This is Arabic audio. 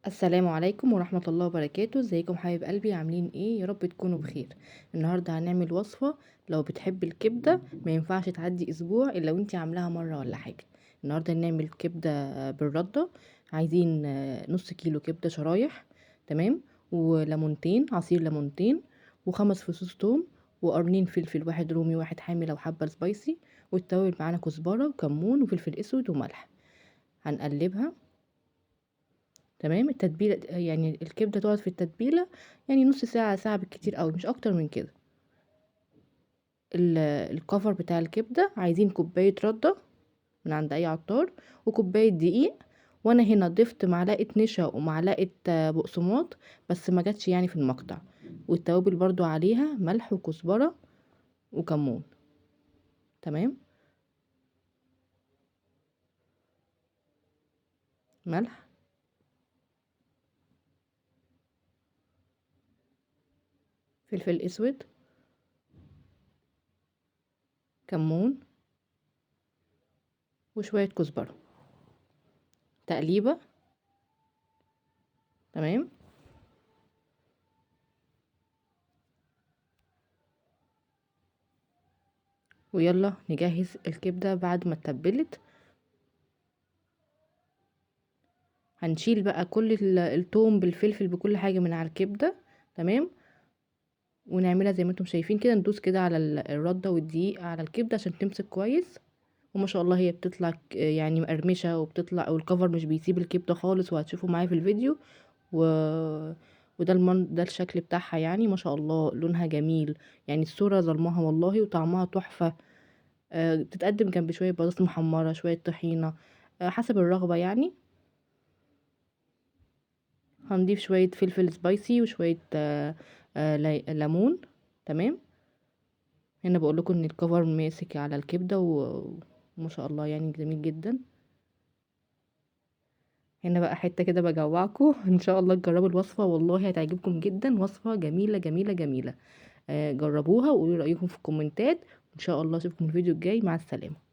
السلام عليكم ورحمة الله وبركاته. ازيكم حبايب قلبي؟ عاملين ايه؟ يا رب تكونوا بخير. النهارده هنعمل وصفة لو بتحب الكبدة ما ينفعش تعدي اسبوع الا وانتي عاملاها مرة ولا حاجة. النهارده هنعمل كبدة بالردة. عايزين نص كيلو كبدة شرايح، تمام، وليمونتين، عصير ليمونتين، وخمس فصوص توم، وقرنين فلفل، واحد رومي واحد حامي لو حابة سبايسي، والتوابل معانا كزبرة وكمون وفلفل اسود وملح. هنقلبها، تمام. التتبيله يعني الكبده تقعد في التتبيله يعني نص ساعه، ساعه بالكتير قوي، مش اكتر من كده. الكفر بتاع الكبده عايزين كوبايه رده من عند اي عطار، وكوبايه دقيق. وانا هنا ضفت معلقه نشا ومعلقه بقسماط، بس ما جاتش يعني في المقطع. والتوابل برضو عليها ملح وكزبره وكمون، تمام. ملح، فلفل اسود، كمون، وشويه كزبره. تقليبه، تمام. ويلا نجهز الكبده بعد ما اتبلت. هنشيل بقى كل التوم بالفلفل بكل حاجة من على الكبدة، تمام. ونعملها زي ما انتم شايفين كده، ندوس كده على الردة والدقيق على الكبدة عشان تمسك كويس. وما شاء الله هي بتطلع يعني مقرمشة، وبتطلع والكفر مش بيسيب الكبدة خالص، وهتشوفوا معايا في الفيديو. و... ده الشكل بتاعها، يعني ما شاء الله لونها جميل. يعني الصورة ظلمها والله، وطعمها تحفة. بتتقدم جنب شوية بطاطس محمرة، شوية طحينة، حسب الرغبة يعني. هنضيف شوية فلفل سبايسي وشوية ليمون، تمام. هنا بقول لكم ان الكفر ماسك على الكبدة وما شاء الله يعني جميل جدا. هنا بقى حتة كده بجوعكم ان شاء الله تجربوا الوصفة، والله هتعجبكم جدا. وصفة جميلة جميلة جميلة. جربوها وقولوا رأيكم في الكومنتات. ان شاء الله اشوفكم الفيديو الجاي. مع السلامة.